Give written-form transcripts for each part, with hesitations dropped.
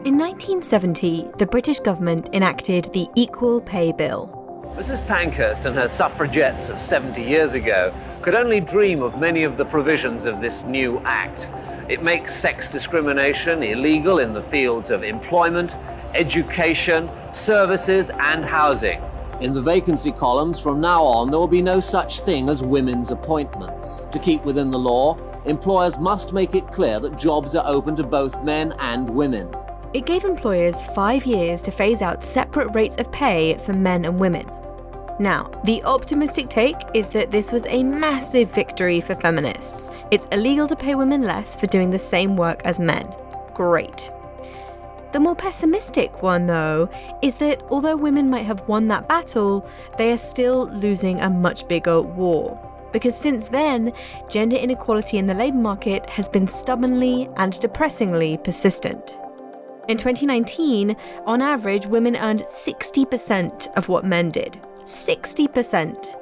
In 1970, the British government enacted the Equal Pay Bill. Mrs. Pankhurst and her suffragettes of 70 years ago could only dream of many of the provisions of this new act. It makes sex discrimination illegal in the fields of employment, education, services, and housing. In the vacancy columns from now on, there will be no such thing as women's appointments. To keep within the law, employers must make it clear that jobs are open to both men and women. It gave employers 5 years to phase out separate rates of pay for men and women. Now, the optimistic take is that this was a massive victory for feminists. It's illegal to pay women less for doing the same work as men. Great. The more pessimistic one, though, is that although women might have won that battle, they are still losing a much bigger war. Because since then, gender inequality in the labour market has been stubbornly and depressingly persistent. In 2019, on average, women earned 60% of what men did. 60%.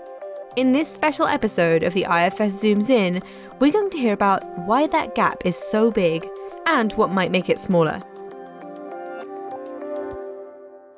In this special episode of the IFS Zooms In, we're going to hear about why that gap is so big and what might make it smaller.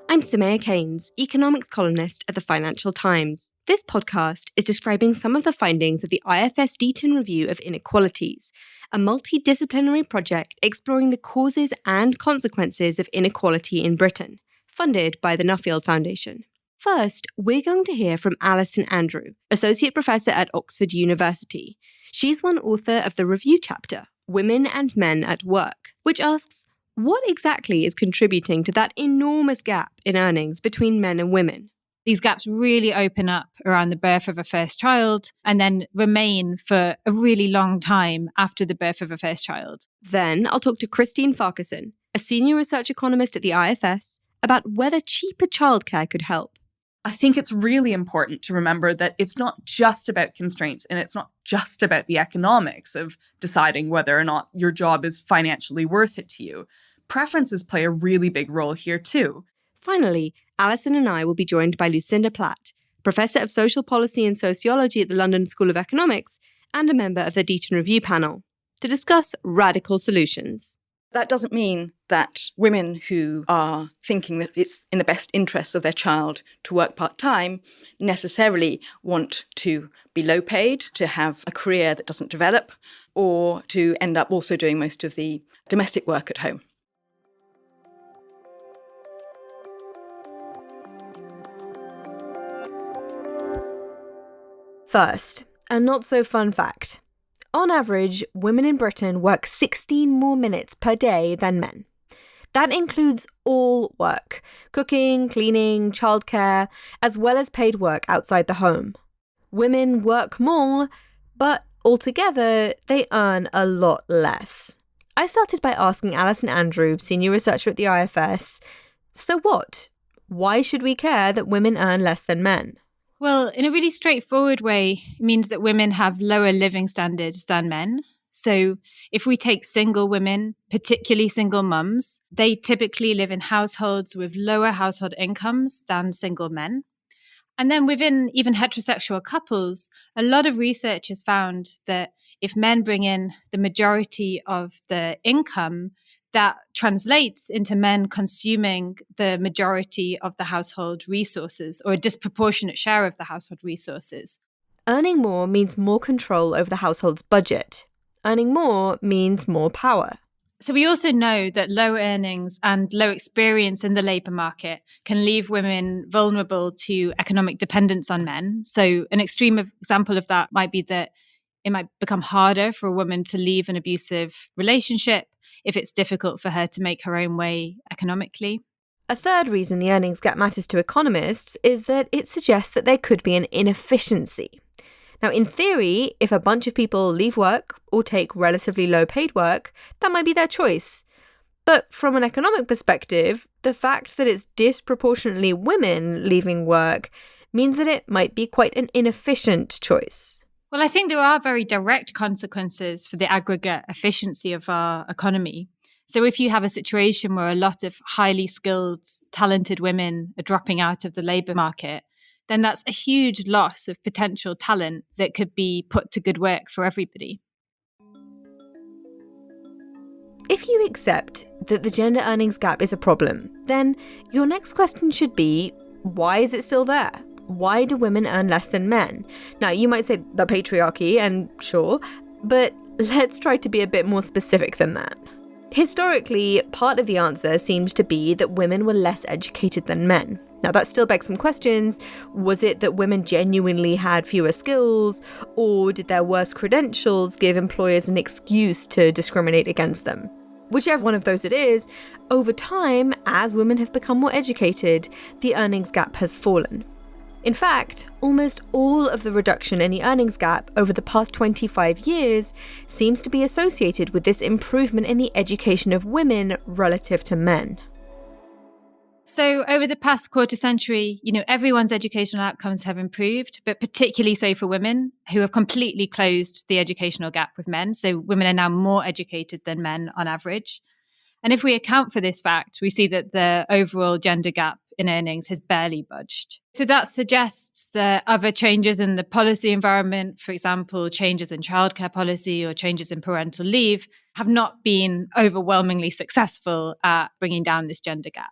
I'm Samaya Keynes, economics columnist at the Financial Times. This podcast is describing some of the findings of the IFS Deaton Review of Inequalities, a multidisciplinary project exploring the causes and consequences of inequality in Britain, funded by the Nuffield Foundation. First, we're going to hear from Alison Andrew, Associate Professor at Oxford University. She's one author of the review chapter, Women and Men at Work, which asks, what exactly is contributing to that enormous gap in earnings between men and women? These gaps really open up around the birth of a first child and then remain for a really long time after the birth of a first child. Then I'll talk to Christine Farquharson, a senior research economist at the IFS, about whether cheaper childcare could help. I think it's really important to remember that it's not just about constraints and it's not just about the economics of deciding whether or not your job is financially worth it to you. Preferences play a really big role here too. Finally, Alison and I will be joined by Lucinda Platt, Professor of Social Policy and Sociology at the London School of Economics and a member of the Deaton Review panel, to discuss radical solutions. That doesn't mean that women who are thinking that it's in the best interests of their child to work part-time necessarily want to be low paid, to have a career that doesn't develop, or to end up also doing most of the domestic work at home. First, a not-so-fun fact. On average, women in Britain work 16 more minutes per day than men. That includes all work: cooking, cleaning, childcare, as well as paid work outside the home. Women work more, but altogether, they earn a lot less. I started by asking Alison Andrew, senior researcher at the IFS, so what? Why should we care that women earn less than men? Well, in a really straightforward way, it means that women have lower living standards than men. So if we take single women, particularly single mums, they typically live in households with lower household incomes than single men. And then within even heterosexual couples, a lot of research has found that if men bring in the majority of the income, that translates into men consuming the majority of the household resources, or a disproportionate share of the household resources. Earning more means more control over the household's budget. Earning more means more power. So we also know that low earnings and low experience in the labour market can leave women vulnerable to economic dependence on men. So an extreme example of that might be that it might become harder for a woman to leave an abusive relationship if it's difficult for her to make her own way economically. A third reason the earnings gap matters to economists is that it suggests that there could be an inefficiency. Now, in theory, if a bunch of people leave work or take relatively low paid work, that might be their choice. But from an economic perspective, the fact that it's disproportionately women leaving work means that it might be quite an inefficient choice. Well, I think there are very direct consequences for the aggregate efficiency of our economy. So if you have a situation where a lot of highly skilled, talented women are dropping out of the labour market, then that's a huge loss of potential talent that could be put to good work for everybody. if you accept that the gender earnings gap is a problem, then your next question should be, why is it still there? Why do women earn less than men? Now, you might say the patriarchy, and sure, but let's try to be a bit more specific than that. Historically, part of the answer seems to be that women were less educated than men. Now, that still begs some questions. Was it that women genuinely had fewer skills, or did their worse credentials give employers an excuse to discriminate against them? Whichever one of those it is, over time, as women have become more educated, the earnings gap has fallen. In fact, almost all of the reduction in the earnings gap over the past 25 years seems to be associated with this improvement in the education of women relative to men. So over the past quarter century, everyone's educational outcomes have improved, but particularly so for women who have completely closed the educational gap with men. So women are now more educated than men on average. And if we account for this fact, we see that the overall gender gap in earnings has barely budged. So that suggests that other changes in the policy environment, for example, changes in childcare policy or changes in parental leave, have not been overwhelmingly successful at bringing down this gender gap.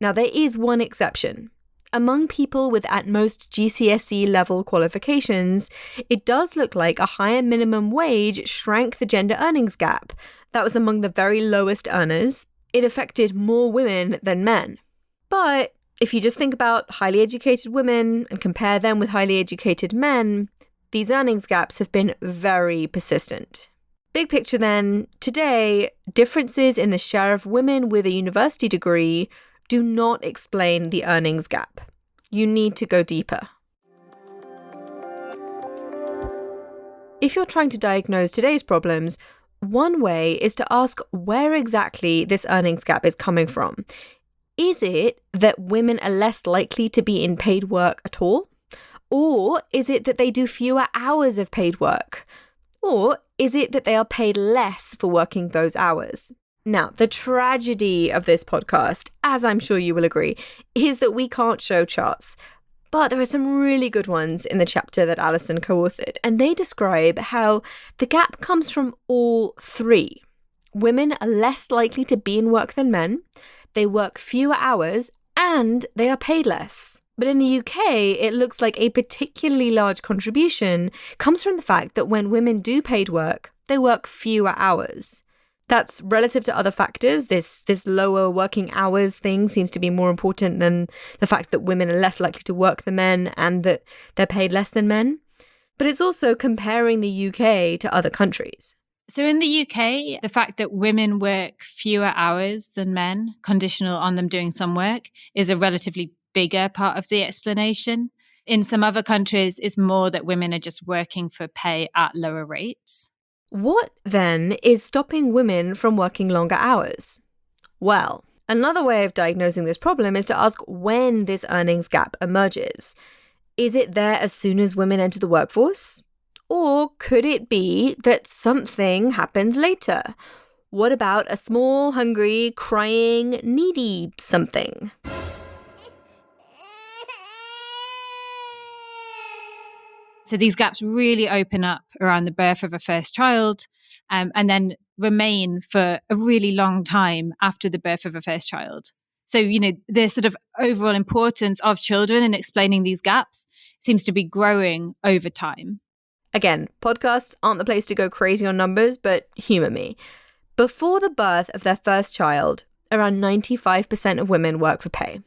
Now, there is one exception. Among people with at most GCSE level qualifications, it does look like a higher minimum wage shrank the gender earnings gap. That was among the very lowest earners. It affected more women than men. But if you just think about highly educated women and compare them with highly educated men, these earnings gaps have been very persistent. Big picture then, today, differences in the share of women with a university degree do not explain the earnings gap. You need to go deeper. If you're trying to diagnose today's problems, one way is to ask where exactly this earnings gap is coming from. Is it that women are less likely to be in paid work at all? Or is it that they do fewer hours of paid work? Or is it that they are paid less for working those hours? Now, the tragedy of this podcast, as I'm sure you will agree, is that we can't show charts. But there are some really good ones in the chapter that Alison co-authored, and they describe how the gap comes from all three. Women are less likely to be in work than men, they work fewer hours, and they are paid less. But in the UK, it looks like a particularly large contribution comes from the fact that when women do paid work, they work fewer hours. That's relative to other factors. This lower working hours thing seems to be more important than the fact that women are less likely to work than men and that they're paid less than men. But it's also comparing the UK to other countries. So in the UK, the fact that women work fewer hours than men, conditional on them doing some work, is a relatively bigger part of the explanation. In some other countries, it's more that women are just working for pay at lower rates. What, then, is stopping women from working longer hours? Well, another way of diagnosing this problem is to ask when this earnings gap emerges. Is it there as soon as women enter the workforce? Or could it be that something happens later? What about a small, hungry, crying, needy something? So these gaps really open up around the birth of a first child and then remain for a really long time after the birth of a first child. So, the sort of overall importance of children in explaining these gaps seems to be growing over time. Again, podcasts aren't the place to go crazy on numbers, but humour me. Before the birth of their first child, around 95% of women work for pay.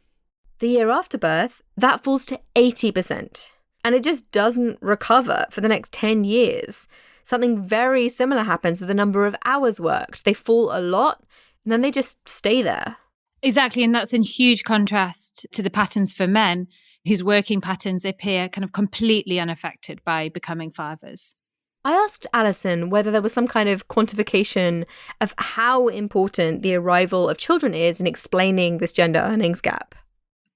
The year after birth, that falls to 80%. And it just doesn't recover for the next 10 years. Something very similar happens with the number of hours worked. They fall a lot, and then they just stay there. Exactly, and that's in huge contrast to the patterns for men, whose working patterns appear kind of completely unaffected by becoming fathers. I asked Alison whether there was some kind of quantification of how important the arrival of children is in explaining this gender earnings gap.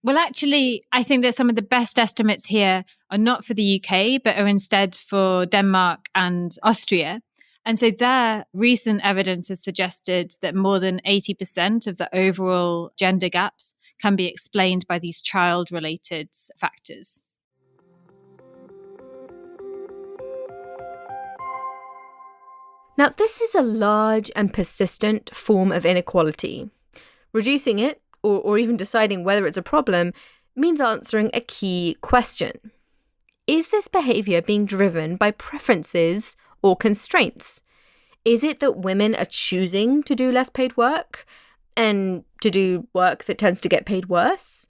Well, actually, I think that some of the best estimates here are not for the UK, but are instead for Denmark and Austria. And so their recent evidence has suggested that more than 80% of the overall gender gaps can be explained by these child-related factors. Now, this is a large and persistent form of inequality. Reducing it, or even deciding whether it's a problem, means answering a key question. Is this behaviour being driven by preferences or constraints? Is it that women are choosing to do less paid work and to do work that tends to get paid worse?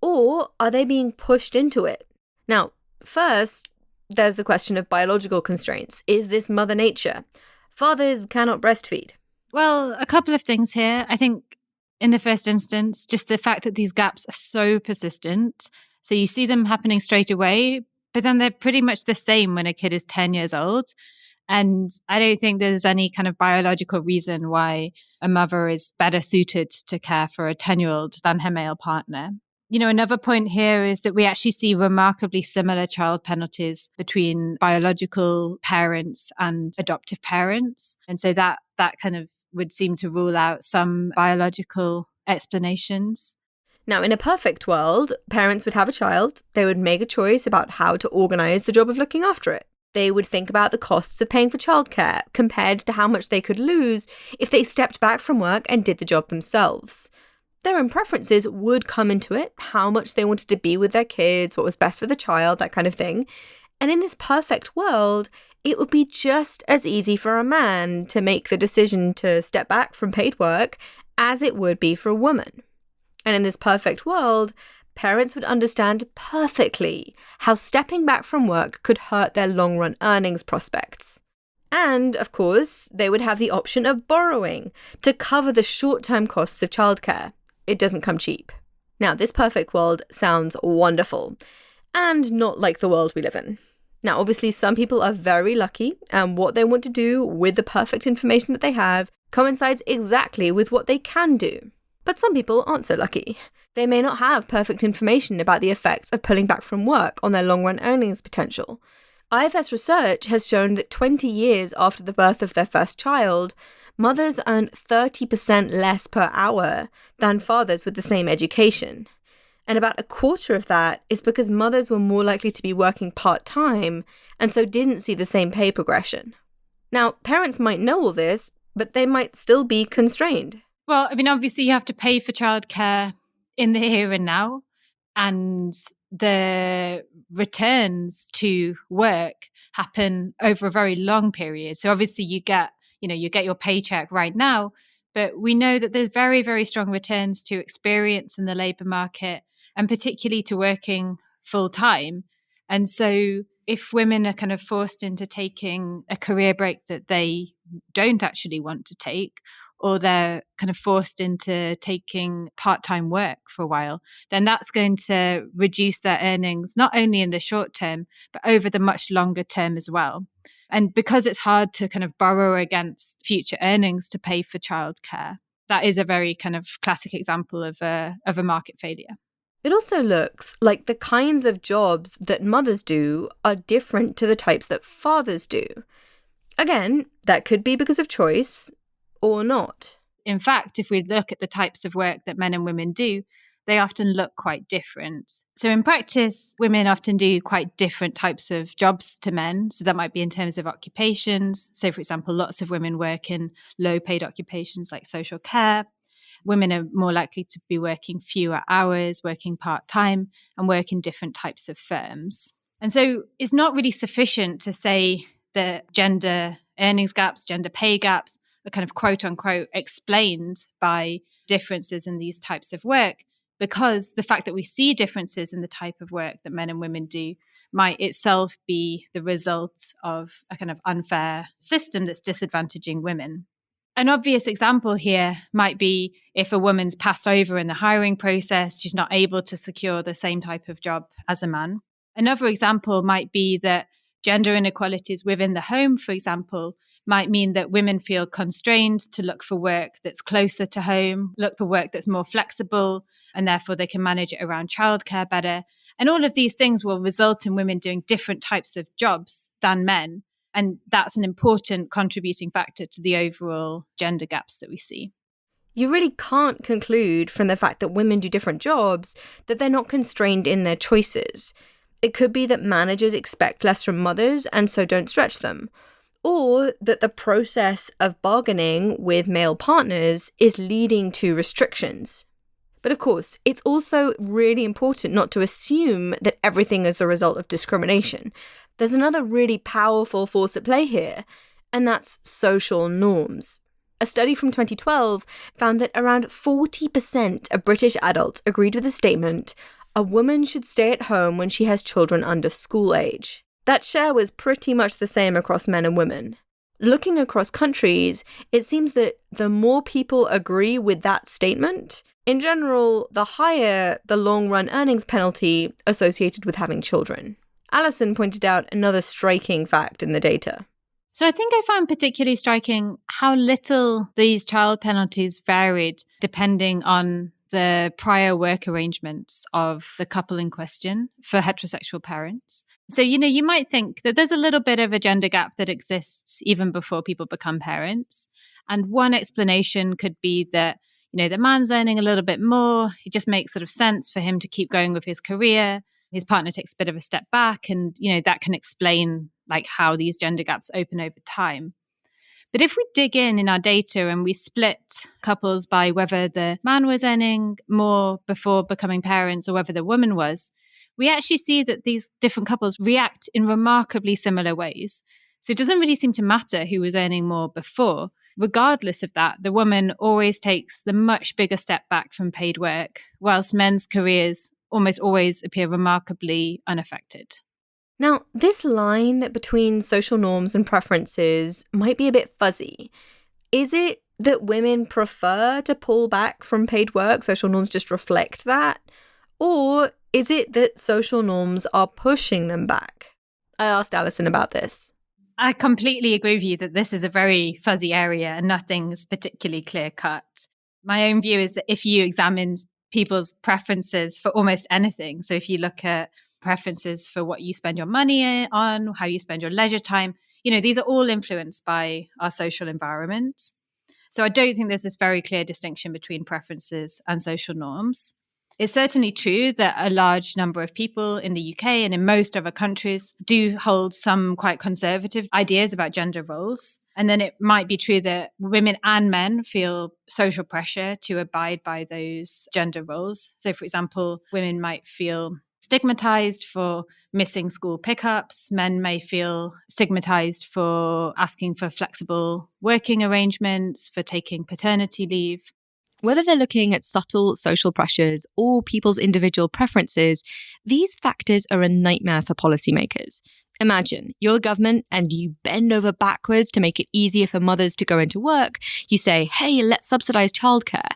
Or are they being pushed into it? Now, first, there's the question of biological constraints. Is this Mother Nature? Fathers cannot breastfeed. Well, a couple of things here. I think in the first instance, just the fact that these gaps are so persistent. So you see them happening straight away, but then they're pretty much the same when a kid is 10 years old. And I don't think there's any kind of biological reason why a mother is better suited to care for a 10-year-old than her male partner. You know, another point here is that we actually see remarkably similar child penalties between biological parents and adoptive parents. And so that kind of would seem to rule out some biological explanations. Now, in a perfect world, parents would have a child. They would make a choice about how to organise the job of looking after it. They would think about the costs of paying for childcare compared to how much they could lose if they stepped back from work and did the job themselves. Their own preferences would come into it, how much they wanted to be with their kids, what was best for the child, that kind of thing. And in this perfect world, it would be just as easy for a man to make the decision to step back from paid work as it would be for a woman. And in this perfect world, parents would understand perfectly how stepping back from work could hurt their long-run earnings prospects. And, of course, they would have the option of borrowing to cover the short-term costs of childcare. It doesn't come cheap. Now, this perfect world sounds wonderful, and not like the world we live in. Now, obviously, some people are very lucky, and what they want to do with the perfect information that they have coincides exactly with what they can do. But some people aren't so lucky. They may not have perfect information about the effects of pulling back from work on their long-run earnings potential. IFS research has shown that 20 years after the birth of their first child, mothers earn 30% less per hour than fathers with the same education. And about a quarter of that is because mothers were more likely to be working part-time and so didn't see the same pay progression. Now, parents might know all this, but they might still be constrained. Well, I mean, obviously you have to pay for childcare in the here and now, and the returns to work happen over a very long period. So obviously you get your paycheck right now, but we know that there's very, very strong returns to experience in the labour market, and particularly to working full time. And so if women are kind of forced into taking a career break that they don't actually want to take, or they're kind of forced into taking part-time work for a while, then that's going to reduce their earnings, not only in the short term, but over the much longer term as well. And because it's hard to kind of borrow against future earnings to pay for childcare, that is a very kind of classic example of a market failure. It also looks like the kinds of jobs that mothers do are different to the types that fathers do. Again, that could be because of choice, or not. In fact, if we look at the types of work that men and women do, they often look quite different. So in practice, women often do quite different types of jobs to men. So that might be in terms of occupations. So for example, lots of women work in low-paid occupations like social care. Women are more likely to be working fewer hours, working part-time, and work in different types of firms. And so it's not really sufficient to say that gender earnings gaps, gender pay gaps, are kind of quote unquote explained by differences in these types of work, because the fact that we see differences in the type of work that men and women do might itself be the result of a kind of unfair system that's disadvantaging women. An obvious example here might be if a woman's passed over in the hiring process, she's not able to secure the same type of job as a man. Another example might be that gender inequalities within the home, for example, might mean that women feel constrained to look for work that's closer to home, look for work that's more flexible, and therefore they can manage it around childcare better. And all of these things will result in women doing different types of jobs than men. And that's an important contributing factor to the overall gender gaps that we see. You really can't conclude from the fact that women do different jobs that they're not constrained in their choices. It could be that managers expect less from mothers and so don't stretch them. or that the process of bargaining with male partners is leading to restrictions. But of course, it's also really important not to assume that everything is the result of discrimination. There's another really powerful force at play here, and that's social norms. A study from 2012 found that around 40% of British adults agreed with the statement, "A woman should stay at home when she has children under school age." That share was pretty much the same across men and women. Looking across countries, it seems that the more people agree with that statement, in general, the higher the long-run earnings penalty associated with having children. Alison pointed out another striking fact in the data. So I think I found particularly striking how little these child penalties varied depending on the prior work arrangements of the couple in question for heterosexual parents. So, you might think that there's a little bit of a gender gap that exists even before people become parents. And one explanation could be that, the man's earning a little bit more. It just makes sort of sense for him to keep going with his career. His partner takes a bit of a step back, and, that can explain how these gender gaps open over time. But if we dig in our data and we split couples by whether the man was earning more before becoming parents or whether the woman was, we actually see that these different couples react in remarkably similar ways. So it doesn't really seem to matter who was earning more before. Regardless of that, the woman always takes the much bigger step back from paid work, whilst men's careers almost always appear remarkably unaffected. Now, this line between social norms and preferences might be a bit fuzzy. Is it that women prefer to pull back from paid work? Social norms just reflect that? Or is it that social norms are pushing them back? I asked Alison about this. I completely agree with you that this is a very fuzzy area and nothing's particularly clear-cut. My own view is that if you examine people's preferences for almost anything, so if you look at preferences for what you spend your money on, how you spend your leisure time, these are all influenced by our social environment. So I don't think there's this very clear distinction between preferences and social norms. It's certainly true that a large number of people in the UK and in most other countries do hold some quite conservative ideas about gender roles. And then it might be true that women and men feel social pressure to abide by those gender roles. So, for example, women might feel stigmatized for missing school pickups. Men may feel stigmatized for asking for flexible working arrangements, for taking paternity leave. Whether they're looking at subtle social pressures or people's individual preferences, these factors are a nightmare for policymakers. Imagine you're a government and you bend over backwards to make it easier for mothers to go into work. You say, hey, let's subsidize childcare.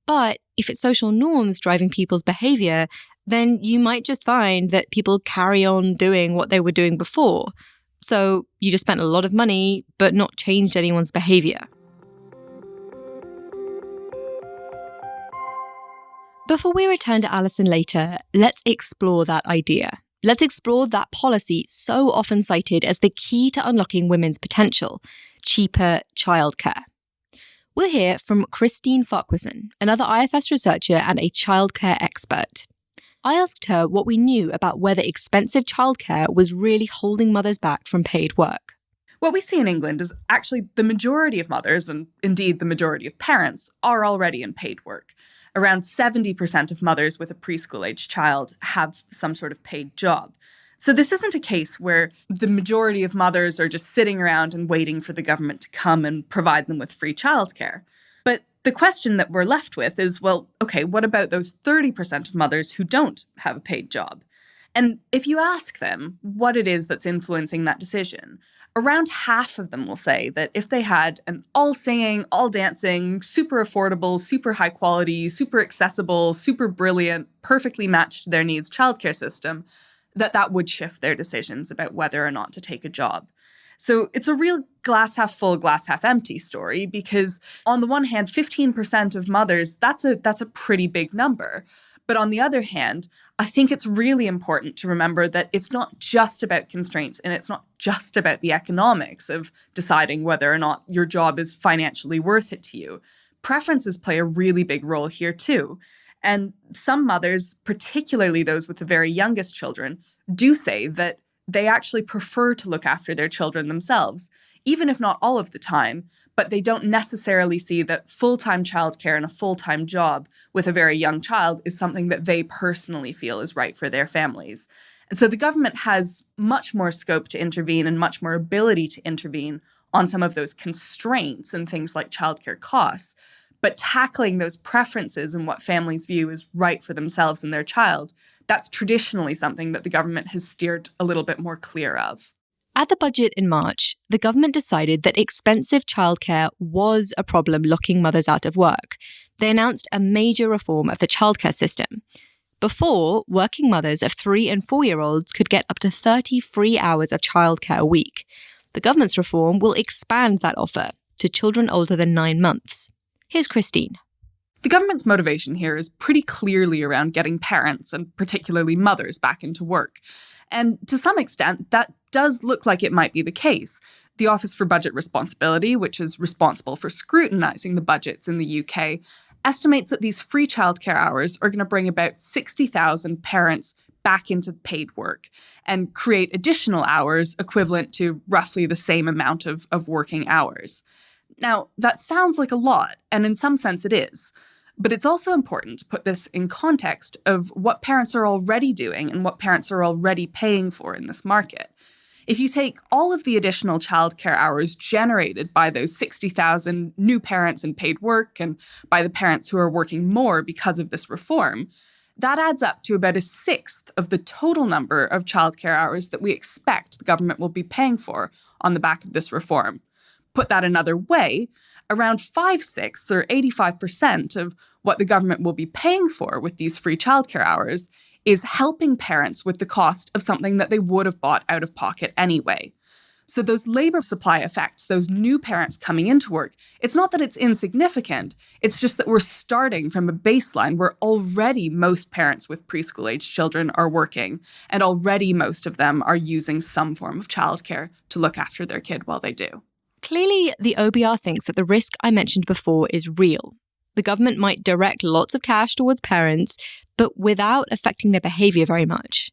But if it's social norms driving people's behavior, then you might just find that people carry on doing what they were doing before. So you just spent a lot of money, but not changed anyone's behavior. Before we return to Alison later, let's explore that idea. Let's explore that policy so often cited as the key to unlocking women's potential, cheaper childcare. We'll hear from Christine Farquharson, another IFS researcher and a childcare expert. I asked her what we knew about whether expensive childcare was really holding mothers back from paid work. What we see in England is actually the majority of mothers, and indeed the majority of parents, are already in paid work. Around 70% of mothers with a preschool-age child have some sort of paid job. So this isn't a case where the majority of mothers are just sitting around and waiting for the government to come and provide them with free childcare. But the question that we're left with is, well, okay, what about those 30% of mothers who don't have a paid job? And if you ask them what it is that's influencing that decision, around half of them will say that if they had an all-singing, all-dancing, super affordable, super high-quality, super accessible, super brilliant, perfectly matched to their needs childcare system, that would shift their decisions about whether or not to take a job. So it's a real glass half full, glass half empty story because on the one hand, 15% of mothers, that's a pretty big number. But on the other hand, I think it's really important to remember that it's not just about constraints and it's not just about the economics of deciding whether or not your job is financially worth it to you. Preferences play a really big role here too. And some mothers, particularly those with the very youngest children, do say that they actually prefer to look after their children themselves, even if not all of the time, but they don't necessarily see that full-time childcare and a full-time job with a very young child is something that they personally feel is right for their families. And so the government has much more scope to intervene and much more ability to intervene on some of those constraints and things like childcare costs. But tackling those preferences and what families view as right for themselves and their child, that's traditionally something that the government has steered a little bit more clear of. At the budget in March, the government decided that expensive childcare was a problem locking mothers out of work. They announced a major reform of the childcare system. Before, working mothers of 3- and 4-year-olds could get up to 30 free hours of childcare a week. The government's reform will expand that offer to children older than 9 months. Here's Christine. The government's motivation here is pretty clearly around getting parents, and particularly mothers, back into work. And to some extent, that does look like it might be the case. The Office for Budget Responsibility, which is responsible for scrutinising the budgets in the UK, estimates that these free childcare hours are going to bring about 60,000 parents back into paid work and create additional hours equivalent to roughly the same amount of working hours. Now, that sounds like a lot, and in some sense it is. But it's also important to put this in context of what parents are already doing and what parents are already paying for in this market. If you take all of the additional childcare hours generated by those 60,000 new parents in paid work and by the parents who are working more because of this reform, that adds up to about 1/6 of the total number of childcare hours that we expect the government will be paying for on the back of this reform. Put that another way, around 5/6 or 85% of what the government will be paying for with these free childcare hours is helping parents with the cost of something that they would have bought out of pocket anyway. So those labor supply effects, those new parents coming into work, it's not that it's insignificant, it's just that we're starting from a baseline where already most parents with preschool-age children are working, and already most of them are using some form of childcare to look after their kid while they do. Clearly, the OBR thinks that the risk I mentioned before is real. The government might direct lots of cash towards parents, but without affecting their behaviour very much.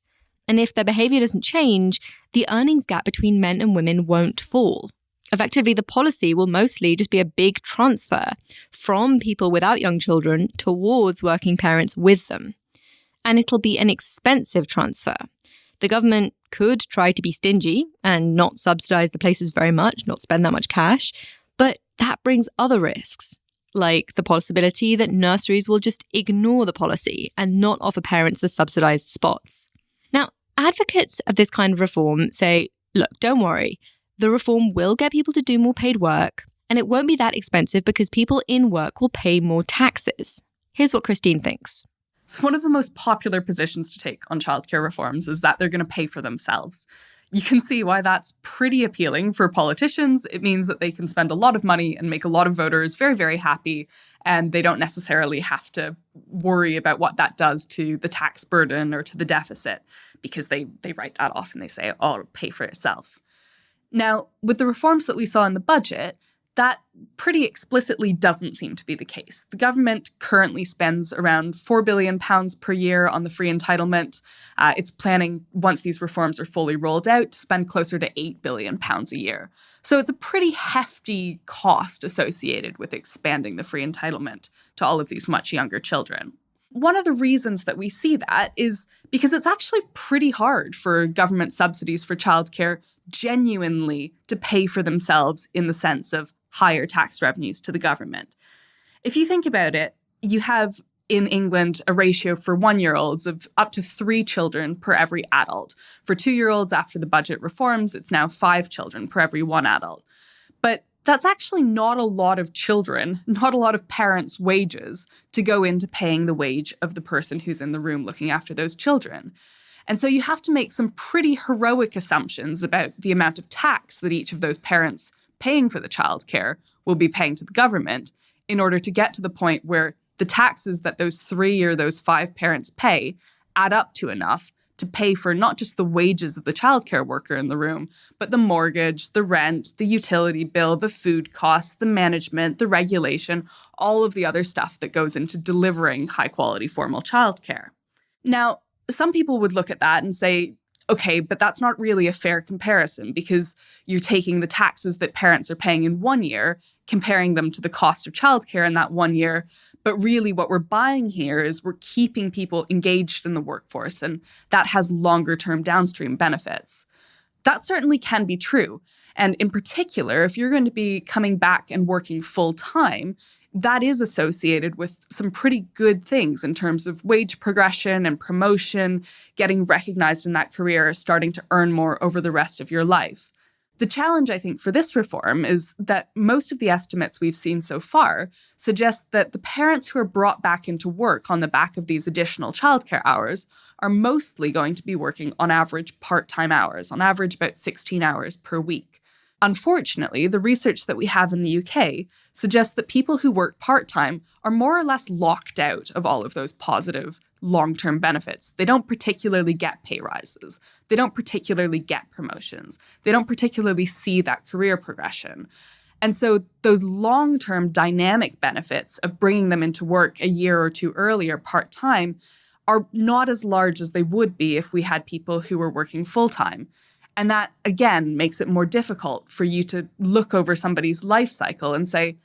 And if their behaviour doesn't change, the earnings gap between men and women won't fall. Effectively, the policy will mostly just be a big transfer from people without young children towards working parents with them. And it'll be an expensive transfer. The government could try to be stingy and not subsidise the places very much, not spend that much cash, but that brings other risks, like the possibility that nurseries will just ignore the policy and not offer parents the subsidised spots. Now, advocates of this kind of reform say, look, don't worry, the reform will get people to do more paid work, and it won't be that expensive because people in work will pay more taxes. Here's what Christine thinks. So one of the most popular positions to take on childcare reforms is that they're going to pay for themselves. You can see why that's pretty appealing for politicians. It means that they can spend a lot of money and make a lot of voters very, very happy, and they don't necessarily have to worry about what that does to the tax burden or to the deficit, because they write that off and they say, oh, it'll pay for itself. Now, with the reforms that we saw in the budget, that pretty explicitly doesn't seem to be the case. The government currently spends around £4 billion per year on the free entitlement. It's planning, once these reforms are fully rolled out, to spend closer to £8 billion a year. So it's a pretty hefty cost associated with expanding the free entitlement to all of these much younger children. One of the reasons that we see that is because it's actually pretty hard for government subsidies for childcare genuinely to pay for themselves in the sense of higher tax revenues to the government. If you think about it, you have in England a ratio for 1-year-olds of up to 3 children per every adult. For 2-year-olds, after the budget reforms, it's now 5 children per every 1 adult. But that's actually not a lot of children, not a lot of parents' wages to go into paying the wage of the person who's in the room looking after those children. And so you have to make some pretty heroic assumptions about the amount of tax that each of those parents paying for the childcare will be paying to the government in order to get to the point where the taxes that those 3 or those 5 parents pay add up to enough to pay for not just the wages of the childcare worker in the room, but the mortgage, the rent, the utility bill, the food costs, the management, the regulation, all of the other stuff that goes into delivering high-quality formal childcare. Now, some people would look at that and say, Okay, but that's not really a fair comparison because you're taking the taxes that parents are paying in 1 year, comparing them to the cost of childcare in that 1 year. But really what we're buying here is we're keeping people engaged in the workforce, and that has longer term downstream benefits. That certainly can be true. And in particular, if you're going to be coming back and working full time, that is associated with some pretty good things in terms of wage progression and promotion, getting recognized in that career, starting to earn more over the rest of your life. The challenge, I think, for this reform is that most of the estimates we've seen so far suggest that the parents who are brought back into work on the back of these additional childcare hours are mostly going to be working on average part-time hours, on average about 16 hours per week. Unfortunately, the research that we have in the UK suggests that people who work part-time are more or less locked out of all of those positive long-term benefits. They don't particularly get pay rises. They don't particularly get promotions. They don't particularly see that career progression. And so those long-term dynamic benefits of bringing them into work a year or two earlier part-time are not as large as they would be if we had people who were working full-time. And that, again, makes it more difficult for you to look over somebody's life cycle and say,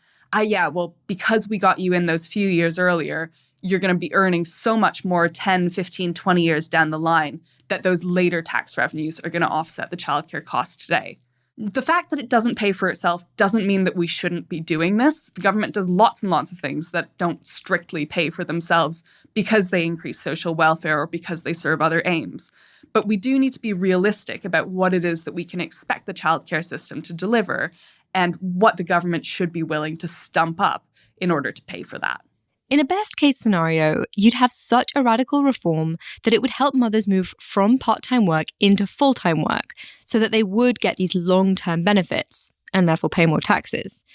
because we got you in those few years earlier, you're going to be earning so much more 10, 15, 20 years down the line that those later tax revenues are going to offset the childcare cost today. The fact that it doesn't pay for itself doesn't mean that we shouldn't be doing this. The government does lots and lots of things that don't strictly pay for themselves because they increase social welfare or because they serve other aims. But we do need to be realistic about what it is that we can expect the childcare system to deliver and what the government should be willing to stump up in order to pay for that. In a best-case scenario, you'd have such a radical reform that it would help mothers move from part-time work into full-time work so that they would get these long-term benefits and therefore pay more taxes.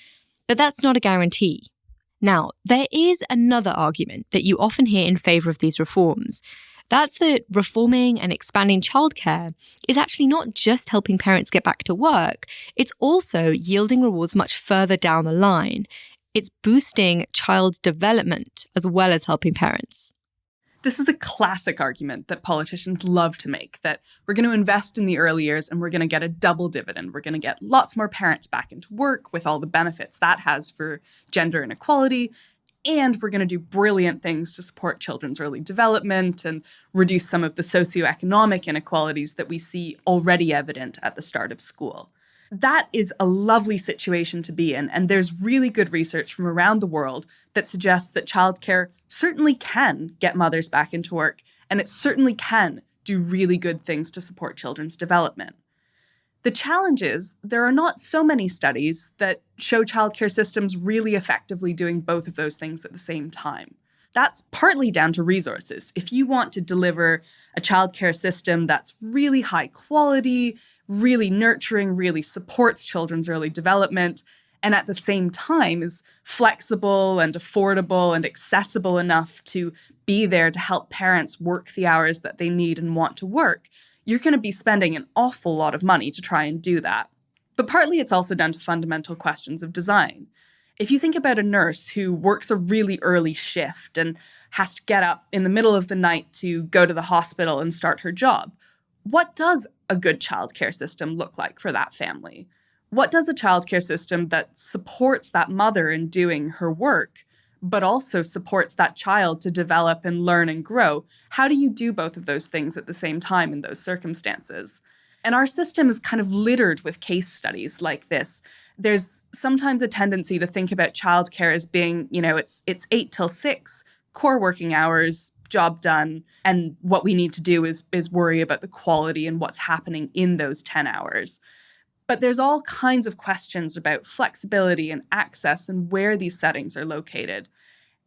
But that's not a guarantee. Now, there is another argument that you often hear in favour of these reforms. That's that reforming and expanding childcare is actually not just helping parents get back to work, it's also yielding rewards much further down the line. It's boosting child development as well as helping parents. This is a classic argument that politicians love to make, that we're going to invest in the early years and we're going to get a double dividend. We're going to get lots more parents back into work with all the benefits that has for gender inequality. And we're going to do brilliant things to support children's early development and reduce some of the socioeconomic inequalities that we see already evident at the start of school. That is a lovely situation to be in, and there's really good research from around the world that suggests that childcare certainly can get mothers back into work, and it certainly can do really good things to support children's development. The challenge is there are not so many studies that show childcare systems really effectively doing both of those things at the same time. That's partly down to resources. If you want to deliver a childcare system that's really high quality, really nurturing, really supports children's early development, and at the same time is flexible and affordable and accessible enough to be there to help parents work the hours that they need and want to work, you're going to be spending an awful lot of money to try and do that. But partly it's also down to fundamental questions of design. If you think about a nurse who works a really early shift and has to get up in the middle of the night to go to the hospital and start her job, what does a good childcare system look like for that family? What does a childcare system that supports that mother in doing her work, but also supports that child to develop and learn and grow? How do you do both of those things at the same time in those circumstances? And our system is kind of littered with case studies like this. There's sometimes a tendency to think about childcare as being, it's 8 till 6, core working hours, job done, and what we need to do is worry about the quality and what's happening in those 10 hours. But there's all kinds of questions about flexibility and access and where these settings are located.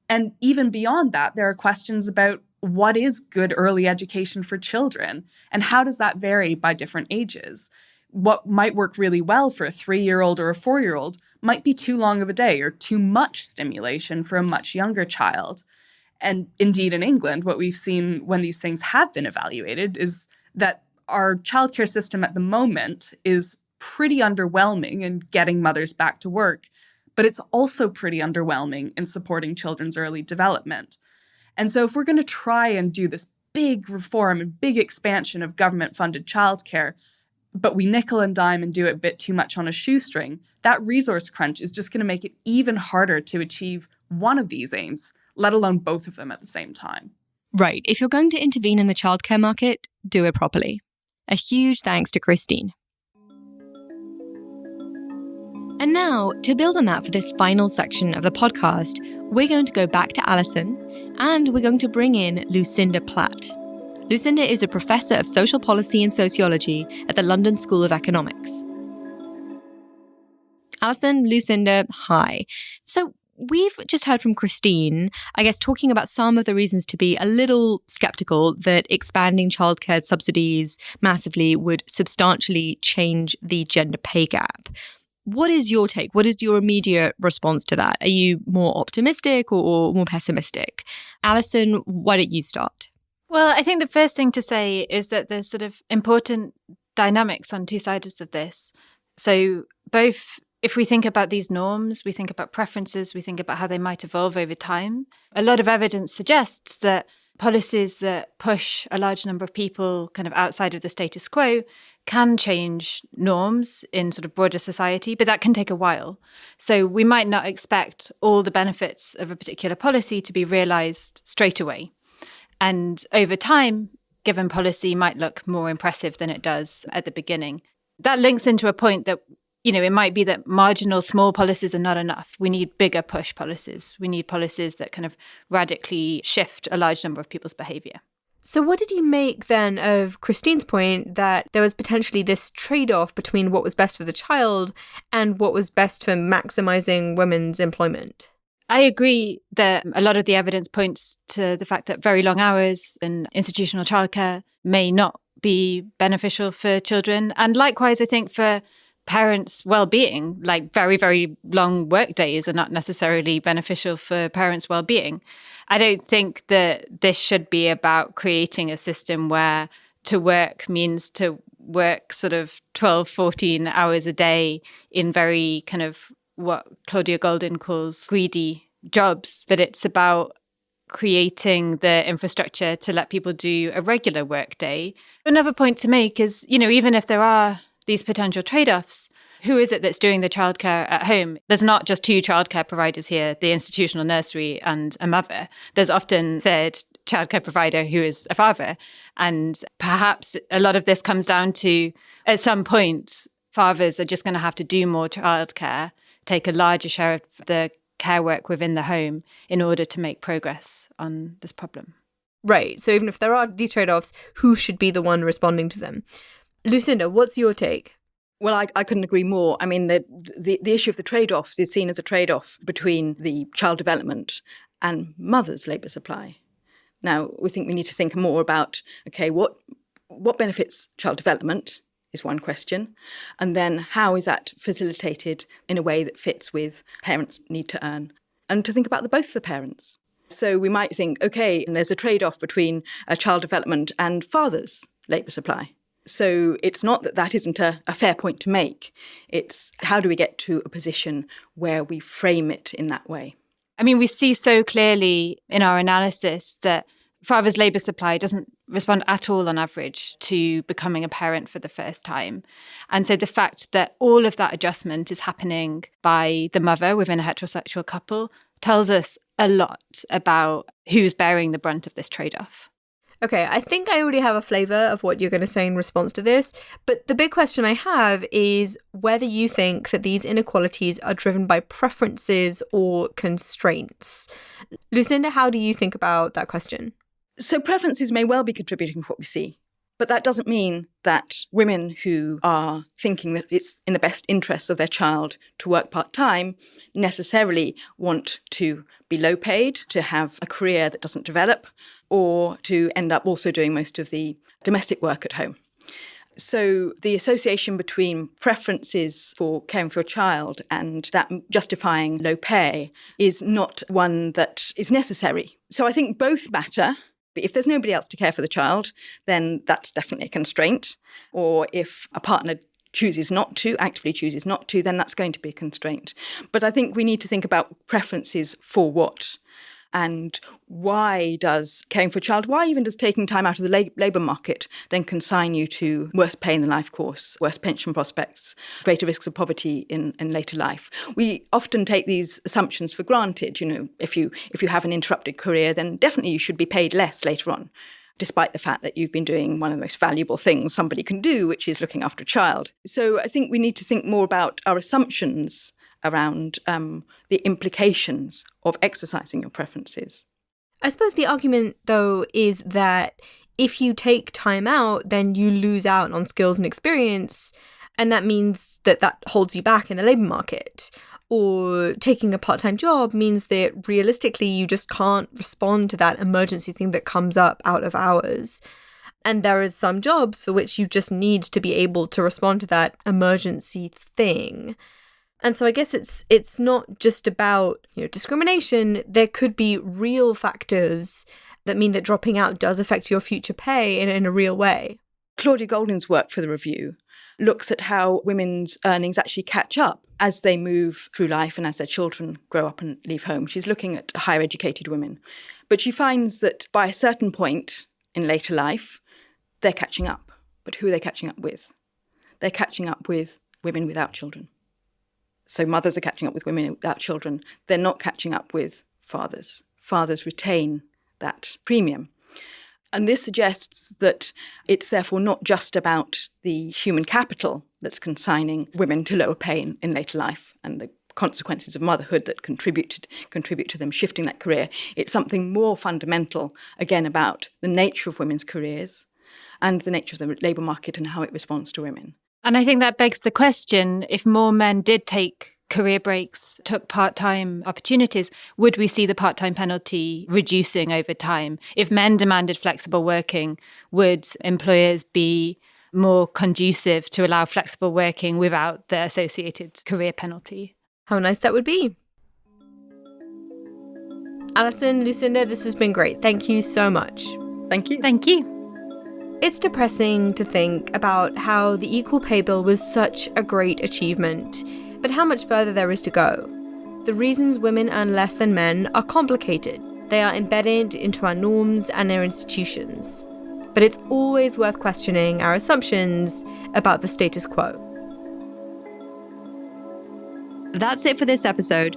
And even beyond that, there are questions about what is good early education for children and how does that vary by different ages? What might work really well for a 3-year-old or a 4-year-old might be too long of a day or too much stimulation for a much younger child. And indeed, in England, what we've seen when these things have been evaluated is that our childcare system at the moment is pretty underwhelming in getting mothers back to work, but it's also pretty underwhelming in supporting children's early development. And so if we're going to try and do this big reform and big expansion of government-funded childcare, but we nickel and dime and do it a bit too much on a shoestring, that resource crunch is just going to make it even harder to achieve one of these aims, let alone both of them at the same time. Right. If you're going to intervene in the childcare market, do it properly. A huge thanks to Christine. And now, to build on that for this final section of the podcast, we're going to go back to Alison and we're going to bring in Lucinda Platt. Lucinda is a professor of social policy and sociology at the London School of Economics. Alison, Lucinda, hi. So we've just heard from Christine, I guess, talking about some of the reasons to be a little skeptical that expanding childcare subsidies massively would substantially change the gender pay gap. What is your take? What is your immediate response to that? Are you more optimistic or more pessimistic? Alison, why don't you start? Well, I think the first thing to say is that there's sort of important dynamics on two sides of this. So both, if we think about these norms, we think about preferences, we think about how they might evolve over time. A lot of evidence suggests that policies that push a large number of people kind of outside of the status quo can change norms in sort of broader society, but that can take a while. So we might not expect all the benefits of a particular policy to be realized straight away. And over time, given policy might look more impressive than it does at the beginning. That links into a point that, you know, it might be that marginal small policies are not enough. We need bigger push policies. We need policies that kind of radically shift a large number of people's behavior. So what did you make then of Christine's point that there was potentially this trade-off between what was best for the child and what was best for maximizing women's employment? I agree that a lot of the evidence points to the fact that very long hours in institutional childcare may not be beneficial for children. And likewise, I think for parents' well-being, like very, very long work days are not necessarily beneficial for parents' well-being. I don't think that this should be about creating a system where to work means to work sort of 12, 14 hours a day in very kind of what Claudia Goldin calls greedy jobs, but it's about creating the infrastructure to let people do a regular work day. Another point to make is, you know, even if there are these potential trade-offs, who is it that's doing the childcare at home? There's not just two childcare providers here, the institutional nursery and a mother. There's often a third childcare provider who is a father. And perhaps a lot of this comes down to, at some point, fathers are just going to have to do more childcare, take a larger share of the care work within the home in order to make progress on this problem. Right. So even if there are these trade-offs, who should be the one responding to them? Lucinda, what's your take? Well, I couldn't agree more. I mean, the issue of the trade-offs is seen as a trade-off between the child development and mother's labour supply. Now, we think we need to think more about, okay, what benefits child development is one question, and then how is that facilitated in a way that fits with parents' need to earn, and to think about both the parents. So we might think, okay, and there's a trade-off between child development and father's labour supply. So it's not that isn't a fair point to make. It's how do we get to a position where we frame it in that way? I mean, we see so clearly in our analysis that father's labour supply doesn't respond at all on average to becoming a parent for the first time. And so the fact that all of that adjustment is happening by the mother within a heterosexual couple tells us a lot about who's bearing the brunt of this trade-off. Okay, I think I already have a flavour of what you're going to say in response to this, but the big question I have is whether you think that these inequalities are driven by preferences or constraints. Lucinda, how do you think about that question? So preferences may well be contributing to what we see, but that doesn't mean that women who are thinking that it's in the best interests of their child to work part-time necessarily want to be low paid, to have a career that doesn't develop, or to end up also doing most of the domestic work at home. So the association between preferences for caring for a child and that justifying low pay is not one that is necessary. So I think both matter. But if there's nobody else to care for the child, then that's definitely a constraint. Or if a partner actively chooses not to, then that's going to be a constraint. But I think we need to think about preferences for what. And why does caring for a child, why even does taking time out of the labour market then consign you to worse pay in the life course, worse pension prospects, greater risks of poverty in later life? We often take these assumptions for granted. If you have an interrupted career, then definitely you should be paid less later on, despite the fact that you've been doing one of the most valuable things somebody can do, which is looking after a child. So I think we need to think more about our assumptions around the implications of exercising your preferences. I suppose the argument, though, is that if you take time out, then you lose out on skills and experience, and that means that holds you back in the labour market. Or taking a part-time job means that realistically you just can't respond to that emergency thing that comes up out of hours. And there is some jobs for which you just need to be able to respond to that emergency thing. And so I guess it's not just about, discrimination. There could be real factors that mean that dropping out does affect your future pay in a real way. Claudia Goldin's work for the review looks at how women's earnings actually catch up as they move through life and as their children grow up and leave home. She's looking at higher educated women. But she finds that by a certain point in later life, they're catching up. But who are they catching up with? They're catching up with women without children. So mothers are catching up with women without children. They're not catching up with fathers. Fathers retain that premium. And this suggests that it's therefore not just about the human capital that's consigning women to lower pay in later life and the consequences of motherhood that contribute to them shifting that career. It's something more fundamental, again, about the nature of women's careers and the nature of the labour market and how it responds to women. And I think that begs the question, if more men did take career breaks, took part-time opportunities, would we see the part-time penalty reducing over time? If men demanded flexible working, would employers be more conducive to allow flexible working without the associated career penalty? How nice that would be. Alison, Lucinda, this has been great. Thank you so much. Thank you. Thank you. It's depressing to think about how the Equal Pay Bill was such a great achievement, but how much further there is to go. The reasons women earn less than men are complicated. They are embedded into our norms and our institutions. But it's always worth questioning our assumptions about the status quo. That's it for this episode.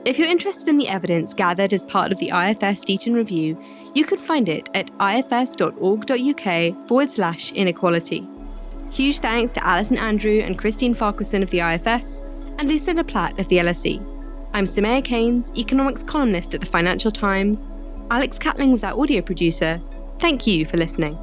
If you're interested in the evidence gathered as part of the IFS Deaton Review, you can find it at ifs.org.uk/inequality. Huge thanks to Alison Andrew and Christine Farquharson of the IFS and Lucinda Platt of the LSE. I'm Samaya Keynes, economics columnist at the Financial Times. Alex Catling was our audio producer. Thank you for listening.